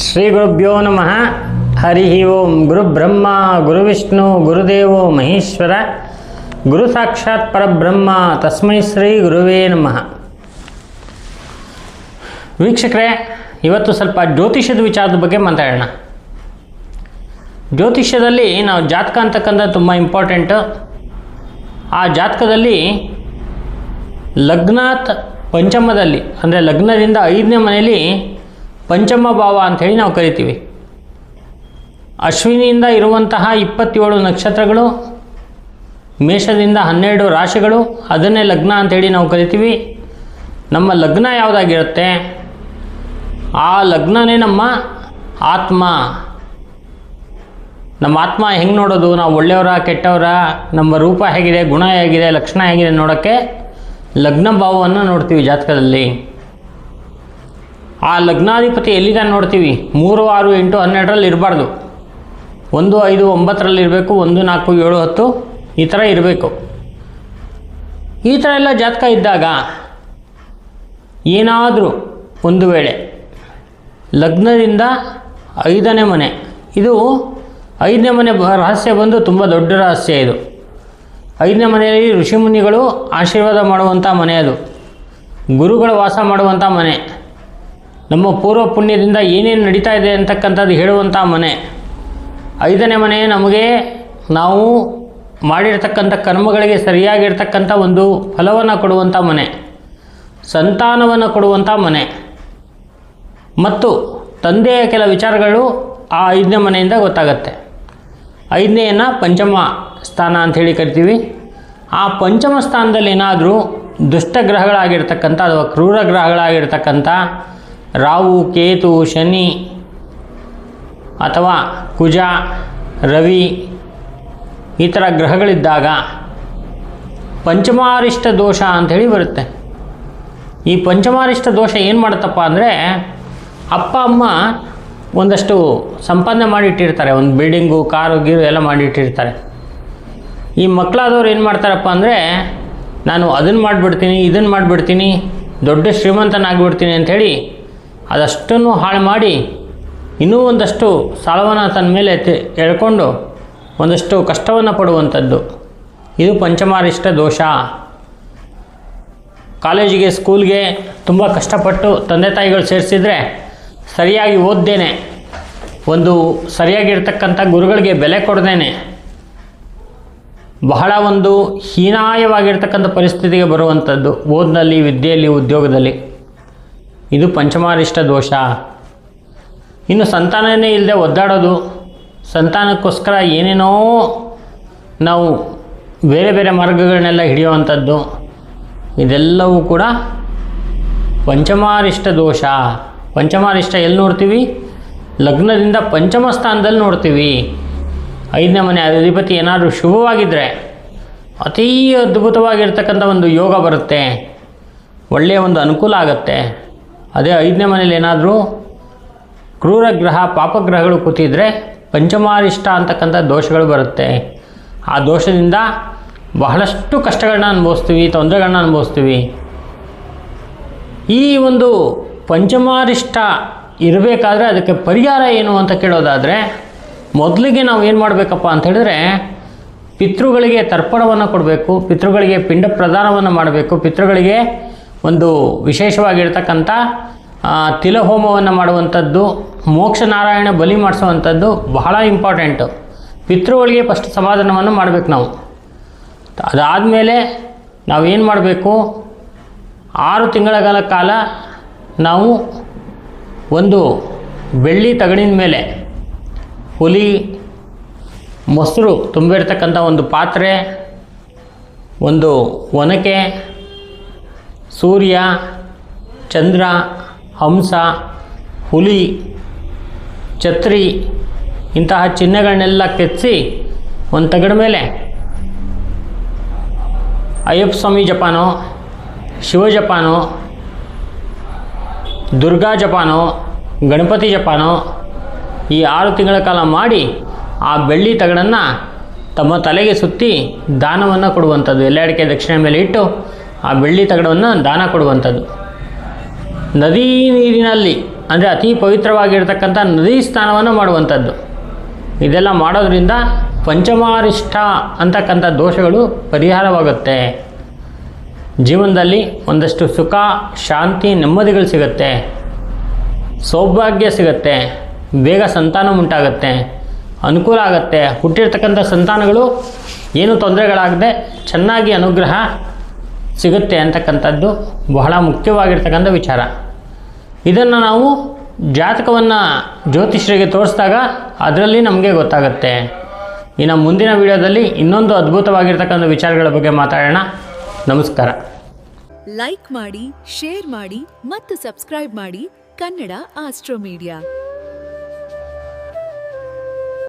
ಶ್ರೀ ಗುರುಭ್ಯೋ ನಮಃ. ಹರಿ ಓಂ. ಗುರು ಬ್ರಹ್ಮ ಗುರು ವಿಷ್ಣು ಗುರುದೇವೋ ಮಹೇಶ್ವರ, ಗುರು ಸಾಕ್ಷಾತ್ ಪರಬ್ರಹ್ಮ, ತಸ್ಮೈ ಶ್ರೀ ಗುರುವೇ ನಮಃ. ವೀಕ್ಷಕರೇ, ಇವತ್ತು ಸ್ವಲ್ಪ ಜ್ಯೋತಿಷ್ಯದ ವಿಚಾರದ ಬಗ್ಗೆ ಮಾತಾಡೋಣ. ಜ್ಯೋತಿಷ್ಯದಲ್ಲಿ ನಾವು ಜಾತಕ ಅಂತಕ್ಕಂಥ ತುಂಬ ಇಂಪಾರ್ಟೆಂಟು. ಆ ಜಾತಕದಲ್ಲಿ ಲಗ್ನಾತ್ ಪಂಚಮದಲ್ಲಿ, ಅಂದರೆ ಲಗ್ನದಿಂದ 5ನೇ ಮನೆಯಲ್ಲಿ ಪಂಚಮ ಭಾವ ಅಂಥೇಳಿ ನಾವು ಕರಿತೀವಿ. ಅಶ್ವಿನಿಯಿಂದ ಇರುವಂತಹ 27 ನಕ್ಷತ್ರಗಳು, ಮೇಷದಿಂದ 12 ರಾಶಿಗಳು, ಅದನ್ನೇ ಲಗ್ನ ಅಂಥೇಳಿ ನಾವು ಕರಿತೀವಿ. ನಮ್ಮ ಲಗ್ನ ಯಾವುದಾಗಿರುತ್ತೆ, ಆ ಲಗ್ನನೇ ನಮ್ಮ ಆತ್ಮ. ನಮ್ಮ ಆತ್ಮ ಹೆಂಗೆ ನೋಡೋದು, ನಾವು ಒಳ್ಳೆಯವರ ಕೆಟ್ಟವರ, ನಮ್ಮ ರೂಪ ಹೇಗಿದೆ, ಗುಣ ಹೇಗಿದೆ, ಲಕ್ಷಣ ಹೇಗಿದೆ ನೋಡೋಕ್ಕೆ ಲಗ್ನ ಭಾವವನ್ನು ನೋಡ್ತೀವಿ ಜಾತಕದಲ್ಲಿ. ಆ ಲಗ್ನಾಧಿಪತಿ ಎಲ್ಲಿದ್ದಾನೆ ನೋಡ್ತೀವಿ. 3, 6, 8, 12ರಲ್ಲಿ ಇರಬಾರ್ದು. 1, 5, 9ರಲ್ಲಿ ಇರಬೇಕು. 1, 4, 7, 10 ಈ ಥರ ಇರಬೇಕು. ಈ ಥರ ಎಲ್ಲ ಜಾತಕ ಇದ್ದಾಗ ಏನಾದರೂ ಒಂದು ವೇಳೆ ಲಗ್ನದಿಂದ 5ನೇ ಮನೆ, ಇದು 5ನೇ ಮನೆ ರಹಸ್ಯ ಬಂದು ತುಂಬ ದೊಡ್ಡ ರಹಸ್ಯ. ಇದು 5ನೇ ಮನೆಯಲ್ಲಿ ಋಷಿಮುನಿಗಳು ಆಶೀರ್ವಾದ ಮಾಡುವಂಥ ಮನೆ, ಅದು ಗುರುಗಳು ವಾಸ ಮಾಡುವಂಥ ಮನೆ, ನಮ್ಮ ಪೂರ್ವ ಪುಣ್ಯದಿಂದ ಏನೇನು ನಡೀತಾ ಇದೆ ಅಂತಕ್ಕಂಥದ್ದು ಹೇಳುವಂಥ ಮನೆ. 5ನೇ ಮನೆ ನಮಗೆ ನಾವು ಮಾಡಿರ್ತಕ್ಕಂಥ ಕರ್ಮಗಳಿಗೆ ಸರಿಯಾಗಿರ್ತಕ್ಕಂಥ ಒಂದು ಫಲವನ್ನು ಕೊಡುವಂಥ ಮನೆ, ಸಂತಾನವನ್ನು ಕೊಡುವಂಥ ಮನೆ, ಮತ್ತು ತಂದೆಯ ಕೆಲ ವಿಚಾರಗಳು ಆ 5ನೇ ಮನೆಯಿಂದ ಗೊತ್ತಾಗತ್ತೆ. 5ನೇಯನ್ನು ಪಂಚಮ ಸ್ಥಾನ ಅಂಥೇಳಿ ಕರಿತೀವಿ. ಆ ಪಂಚಮ ಸ್ಥಾನದಲ್ಲಿ ಏನಾದರೂ ದುಷ್ಟಗ್ರಹಗಳಾಗಿರ್ತಕ್ಕಂಥ ಅಥವಾ ಕ್ರೂರ ಗ್ರಹಗಳಾಗಿರ್ತಕ್ಕಂಥ ರಾಹು, ಕೇತು, ಶನಿ ಅಥವಾ ಕುಜ, ರವಿ ಈ ಥರ ಗ್ರಹಗಳಿದ್ದಾಗ ಪಂಚಮಾರಿಷ್ಟ ದೋಷ ಅಂಥೇಳಿ ಬರುತ್ತೆ. ಈ ಪಂಚಮಾರಿಷ್ಟ ದೋಷ ಏನು ಮಾಡುತ್ತಪ್ಪ ಅಂದರೆ, ಅಪ್ಪ ಅಮ್ಮ ಒಂದಷ್ಟು ಸಂಪಾದನೆ ಮಾಡಿಟ್ಟಿರ್ತಾರೆ, ಒಂದು ಬಿಲ್ಡಿಂಗು, ಕಾರು, ಗೀರು ಎಲ್ಲ ಮಾಡಿಟ್ಟಿರ್ತಾರೆ. ಈ ಮಕ್ಕಳಾದವ್ರು ಏನು ಮಾಡ್ತಾರಪ್ಪ ಅಂದರೆ, ನಾನು ಅದನ್ನು ಮಾಡಿಬಿಡ್ತೀನಿ, ಇದನ್ನು ಮಾಡಿಬಿಡ್ತೀನಿ, ದೊಡ್ಡ ಶ್ರೀಮಂತನಾಗಿಬಿಡ್ತೀನಿ ಅಂಥೇಳಿ ಅದಷ್ಟನ್ನು ಹಾಳು ಮಾಡಿ ಇನ್ನೂ ಒಂದಷ್ಟು ಸಾಲವನ್ನು ತನ್ನ ಮೇಲೆ ಎಳ್ಕೊಂಡು ಒಂದಷ್ಟು ಕಷ್ಟವನ್ನು ಪಡುವಂಥದ್ದು. ಇದು ಪಂಚಮಾರಿಷ್ಟ ದೋಷ. ಕಾಲೇಜಿಗೆ, ಸ್ಕೂಲ್ಗೆ ತುಂಬ ಕಷ್ಟಪಟ್ಟು ತಂದೆ ತಾಯಿಗಳು ಸೇರಿಸಿದರೆ ಸರಿಯಾಗಿ ಓದ್ದೇನೆ, ಒಂದು ಸರಿಯಾಗಿರ್ತಕ್ಕಂಥ ಗುರುಗಳಿಗೆ ಬೆಲೆ ಕೊಡದೇನೆ ಬಹಳ ಒಂದು ಹೀನಾಯವಾಗಿರ್ತಕ್ಕಂಥ ಪರಿಸ್ಥಿತಿಗೆ ಬರುವಂಥದ್ದು ಓದಿನಲ್ಲಿ, ವಿದ್ಯೆಯಲ್ಲಿ, ಉದ್ಯೋಗದಲ್ಲಿ. ಇದು ಪಂಚಮಾರಿಷ್ಟ ದೋಷ. ಇನ್ನು ಸಂತಾನನೇ ಇಲ್ಲದೆ ಒದ್ದಾಡೋದು, ಸಂತಾನಕ್ಕೋಸ್ಕರ ಏನೇನೋ ನಾವು ಬೇರೆ ಬೇರೆ ಮಾರ್ಗಗಳನ್ನೆಲ್ಲ ಹಿಡಿಯುವಂಥದ್ದು, ಇದೆಲ್ಲವೂ ಕೂಡ ಪಂಚಮಾರಿಷ್ಟ ದೋಷ. ಪಂಚಮಾರಿಷ್ಟ ಎಲ್ಲಿ ನೋಡ್ತೀವಿ? ಲಗ್ನದಿಂದ ಪಂಚಮ ಸ್ಥಾನದಲ್ಲಿ ನೋಡ್ತೀವಿ. 5ನೇ ಮನೆ ಅಧಿಪತಿ ಏನಾದರೂ ಶುಭವಾಗಿದ್ದರೆ ಅತೀ ಅದ್ಭುತವಾಗಿರ್ತಕ್ಕಂಥ ಒಂದು ಯೋಗ ಬರುತ್ತೆ, ಒಳ್ಳೆಯ ಒಂದು ಅನುಕೂಲ ಆಗುತ್ತೆ. ಅದೇ 5ನೇ ಮನೇಲಿ ಏನಾದರೂ ಕ್ರೂರ ಗ್ರಹ, ಪಾಪಗ್ರಹಗಳು ಕೂತಿದ್ರೆ ಪಂಚಮಾರಿಷ್ಟ ಅಂತಕ್ಕಂಥ ದೋಷಗಳು ಬರುತ್ತೆ. ಆ ದೋಷದಿಂದ ಬಹಳಷ್ಟು ಕಷ್ಟಗಳನ್ನ ಅನುಭವಿಸ್ತೀವಿ, ತೊಂದರೆಗಳನ್ನ ಅನುಭವಿಸ್ತೀವಿ. ಈ ಒಂದು ಪಂಚಮಾರಿಷ್ಟ ಇರಬೇಕಾದ್ರೆ ಅದಕ್ಕೆ ಪರಿಹಾರ ಏನು ಅಂತ ಕೇಳೋದಾದರೆ, ಮೊದಲಿಗೆ ನಾವು ಏನು ಮಾಡಬೇಕಪ್ಪ ಅಂತ ಹೇಳಿದ್ರೆ, ಪಿತೃಗಳಿಗೆ ತರ್ಪಣವನ್ನು ಕೊಡಬೇಕು, ಪಿತೃಗಳಿಗೆ ಪಿಂಡ ಪ್ರದಾನವನ್ನು ಮಾಡಬೇಕು, ಪಿತೃಗಳಿಗೆ ಒಂದು ವಿಶೇಷವಾಗಿರ್ತಕ್ಕಂಥ ತಿಲಹೋಮವನ್ನು ಮಾಡುವಂಥದ್ದು, ಮೋಕ್ಷ ನಾರಾಯಣ ಬಲಿ ಮಾಡಿಸುವಂಥದ್ದು ಬಹಳ ಇಂಪಾರ್ಟೆಂಟು. ಪಿತೃಗಳಿಗೆ ಫಸ್ಟ್ ಸಮಾಧಾನವನ್ನು ಮಾಡಬೇಕು ನಾವು. ಅದಾದಮೇಲೆ ನಾವೇನು ಮಾಡಬೇಕು, 6 ತಿಂಗಳ ಕಾಲ ನಾವು ಒಂದು ಬೆಳ್ಳಿ ತಗಡಿನ ಮೇಲೆ ಹುಲಿ, ಮೊಸರು ತುಂಬಿರ್ತಕ್ಕಂಥ ಒಂದು ಪಾತ್ರೆ, ಒಂದು ಒನಕೆ, ಸೂರ್ಯ, ಚಂದ್ರ, ಹಂಸ, ಹುಲಿ, ಛತ್ರಿ ಇಂತಹ ಚಿಹ್ನೆಗಳನ್ನೆಲ್ಲ ಕೆತ್ತಿಸಿ ಒಂದು ತಗಡ ಮೇಲೆ ಅಯ್ಯಪ್ಪ ಸ್ವಾಮಿ ಜಪಾನೋ, ಶಿವ ಜಪಾನೋ, ದುರ್ಗಾ ಜಪಾನೋ, ಗಣಪತಿ ಜಪಾನೋ ಈ 6 ತಿಂಗಳ ಕಾಲ ಮಾಡಿ ಆ ಬೆಳ್ಳಿ ತಗಡನ್ನು ತಮ್ಮ ತಲೆಗೆ ಸುತ್ತಿ ದಾನವನ್ನು ಕೊಡುವಂಥದ್ದು. ಎಲೆ ಅಡಿಕೆ ದಕ್ಷಿಣೆ ಮೇಲೆ ಇಟ್ಟು ಆ ಬೆಳ್ಳಿ ತಗಡವನ್ನು ದಾನ ಕೊಡುವಂಥದ್ದು. ನದಿ ನೀರಿನಲ್ಲಿ ಅಂದರೆ ಅತಿ ಪವಿತ್ರವಾಗಿರ್ತಕ್ಕಂಥ ನದಿ ಸ್ನಾನವನ್ನು ಮಾಡುವಂಥದ್ದು. ಇದೆಲ್ಲ ಮಾಡೋದ್ರಿಂದ ಪಂಚಮಾರಿಷ್ಠ ಅಂತಕ್ಕಂಥ ದೋಷಗಳು ಪರಿಹಾರವಾಗುತ್ತೆ. ಜೀವನದಲ್ಲಿ ಒಂದಷ್ಟು ಸುಖ, ಶಾಂತಿ, ನೆಮ್ಮದಿಗಳು ಸಿಗುತ್ತೆ, ಸೌಭಾಗ್ಯ ಸಿಗುತ್ತೆ, ಬೇಗ ಸಂತಾನ ಉಂಟಾಗುತ್ತೆ, ಅನುಕೂಲ ಆಗುತ್ತೆ. ಹುಟ್ಟಿರ್ತಕ್ಕಂಥ ಸಂತಾನಗಳು ಏನು ತೊಂದರೆಗಳಾಗದೆ ಚೆನ್ನಾಗಿ ಅನುಗ್ರಹ ಸಿಗುತ್ತೆ ಅಂತಕ್ಕಂಥದ್ದು ಬಹಳ ಮುಖ್ಯವಾಗಿರ್ತಕ್ಕಂಥ ವಿಚಾರ. ಇದನ್ನು ನಾವು ಜಾತಕವನ್ನು ಜ್ಯೋತಿಷ್ಯರಿಗೆ ತೋರಿಸಿದಾಗ ಅದರಲ್ಲಿ ನಮಗೆ ಗೊತ್ತಾಗುತ್ತೆ. ಇನ್ನು ಮುಂದಿನ ವಿಡಿಯೋದಲ್ಲಿ ಇನ್ನೊಂದು ಅದ್ಭುತವಾಗಿರ್ತಕ್ಕಂಥ ವಿಚಾರಗಳ ಬಗ್ಗೆ ಮಾತಾಡೋಣ. ನಮಸ್ಕಾರ. ಲೈಕ್ ಮಾಡಿ, ಶೇರ್ ಮಾಡಿ ಮತ್ತು ಸಬ್ಸ್ಕ್ರೈಬ್ ಮಾಡಿ ಕನ್ನಡ ಆಸ್ಟ್ರೋ ಮೀಡಿಯಾ.